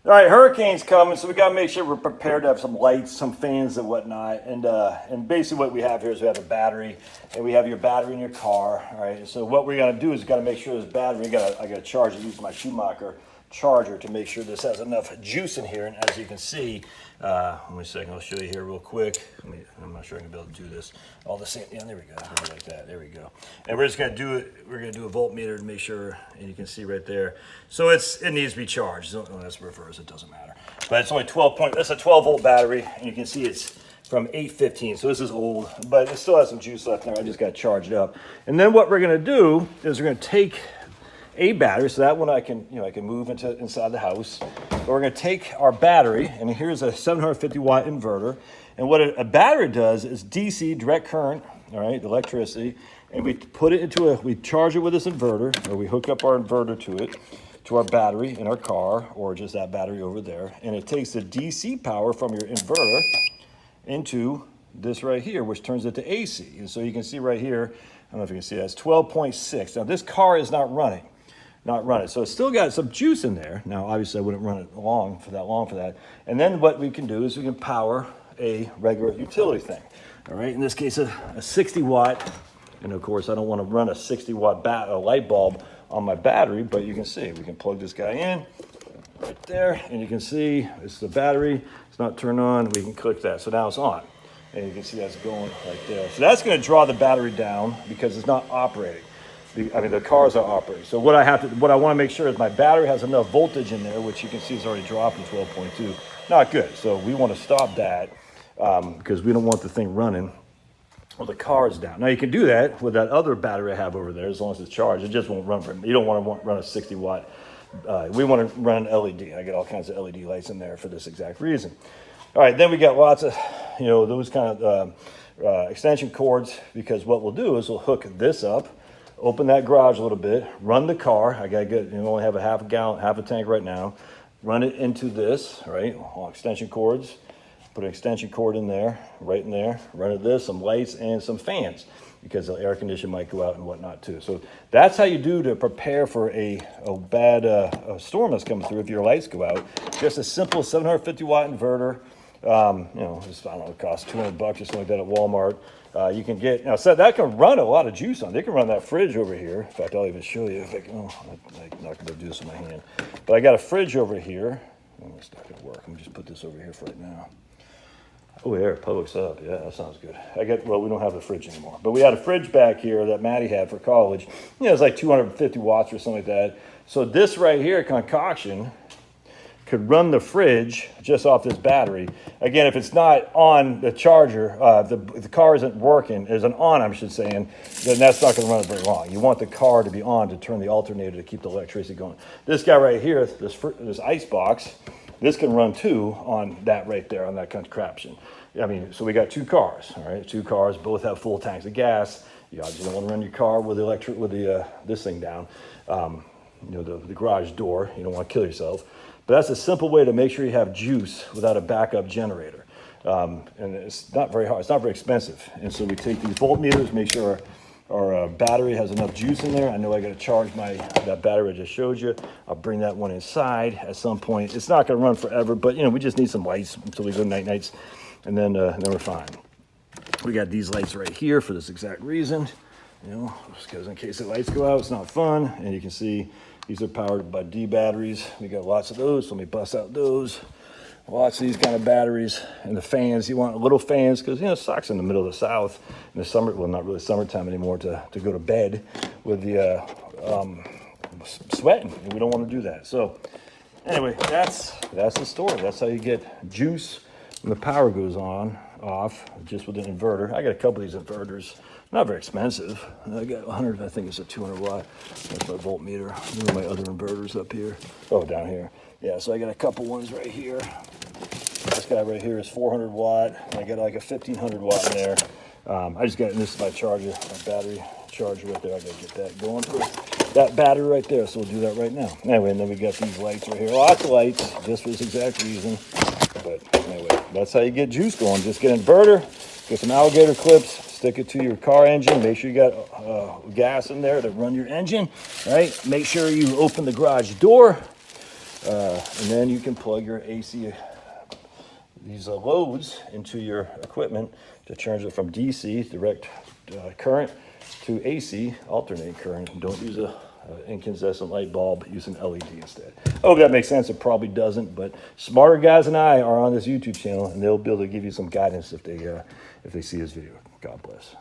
All right, hurricane's coming, so we got to make sure we're prepared to have some lights, some fans, and whatnot. And basically, what we have here is we have a battery, and we have your battery in your car. All right. So what we're gonna do is got to make sure this battery. I got to charge it. Use my Schumacher charger to make sure this has enough juice in here. And as you can see, let me see. I'll show you here real quick. I'm not sure I'm gonna be able to do this all the same. Yeah, there we go. Like that. There we go. And we're just gonna do it. We're gonna do a voltmeter to make sure, and you can see right there. So it needs to be charged. So, that's reverse. It doesn't matter. But it's only 12 point. That's a 12-volt battery, and you can see it's from 815. So this is old, but it still has some juice left there. I just got it charged up. And then what we're gonna do is we're gonna take a battery, so that one I can move inside the house. But we're going to take our battery, and here's a 750 watt inverter. And what a battery does is DC, direct current, all right, electricity, and we put it into we charge it with this inverter, or we hook up our inverter to it, to our battery in our car, or just that battery over there, and it takes the DC power from your inverter into this right here, which turns it to AC. And so you can see right here, I don't know if you can see that, it's 12.6. Now this car is not running. So it's still got some juice in there. Now, obviously, I wouldn't run it long for that. And then what we can do is we can power a regular utility thing. All right, in this case, a 60 watt. And of course, I don't want to run a 60 watt light bulb on my battery, but you can see we can plug this guy in right there, and you can see it's the battery. It's not turned on. We can click that. So now it's on. And you can see that's going right there. So that's going to draw the battery down because it's not operating. The cars are operating. So what I want to make sure is my battery has enough voltage in there, which you can see is already dropping 12.2. Not good. So we want to stop that because we don't want the thing running while the car is down. Now you can do that with that other battery I have over there as long as it's charged. It just won't run for me. You don't want to run a 60 watt. We want to run an LED. I get all kinds of LED lights in there for this exact reason. All right, then we got lots of, those kind of extension cords, because what we'll do is we'll hook this up. Open that garage a little bit, run the car. I gotta get, only have a half a tank right now. Run it into this, right? All extension cords. Put an extension cord in there, right in there. Run it this, some lights and some fans, because the air conditioner might go out and whatnot too. So that's how you do to prepare for a bad storm that's coming through if your lights go out. Just a simple 750 watt inverter. Just, I don't know, it costs $200 or something like that at Walmart. You can get, so that can run a lot of juice on. They can run that fridge over here. In fact, I'll even show you if I'm not going to do this with my hand. But I got a fridge over here. It's not going to work. Let me just put this over here for right now. Oh, there, Publix up. Yeah, that sounds good. We don't have a fridge anymore. But we had a fridge back here that Maddie had for college. It's like 250 watts or something like that. So this right here, concoction, could run the fridge just off this battery. Again, if it's not on the charger, if the car isn't working, isn't on, I should say, then that's not going to run it very long. You want the car to be on to turn the alternator to keep the electricity going. This guy right here, this ice box, this can run too on that right there, on that contraption. So we got two cars, all right? Two cars, both have full tanks of gas. You obviously don't want to run your car with this thing down, the garage door. You don't want to kill yourself. But that's a simple way to make sure you have juice without a backup generator. And it's not very hard. It's not very expensive. And so we take these voltmeters, make sure our battery has enough juice in there. I know I got to charge that battery I just showed you. I'll bring that one inside at some point. It's not going to run forever, but we just need some lights until we go nights, and then we're fine. We got these lights right here for this exact reason. Because in case the lights go out, it's not fun. And you can see these are powered by D batteries. We got lots of those, so let me bust out those. Lots of these kind of batteries. And the fans, you want little fans, because it sucks in the middle of the South in the summer. Well, not really summertime anymore to go to bed with the sweating. We don't want to do that. So anyway, that's the story. That's how you get juice when the power goes off, just with an inverter. I got a couple of these inverters. Not very expensive. I got 100, I think it's a 200 watt. That's my voltmeter. These are my other inverters up here. Oh, down here. Yeah, so I got a couple ones right here. This guy right here is 400 watt. I got like a 1500 watt in there. I just got, this is my charger, my battery charger right there. I gotta get that going for that battery right there. So we'll do that right now. Anyway, and then we got these lights right here. Lots of lights, just for this exact reason. But anyway, that's how you get juice going. Just get an inverter, get some alligator clips, stick it to your car engine. Make sure you got gas in there to run your engine, right? Make sure you open the garage door. And then you can plug your AC, these loads into your equipment to change it from DC, direct current, to AC, alternate current. Don't use a incandescent light bulb, use an LED instead. Oh, that makes sense. It probably doesn't, but smarter guys than I are on this YouTube channel, and they'll be able to give you some guidance if they see this video. God bless.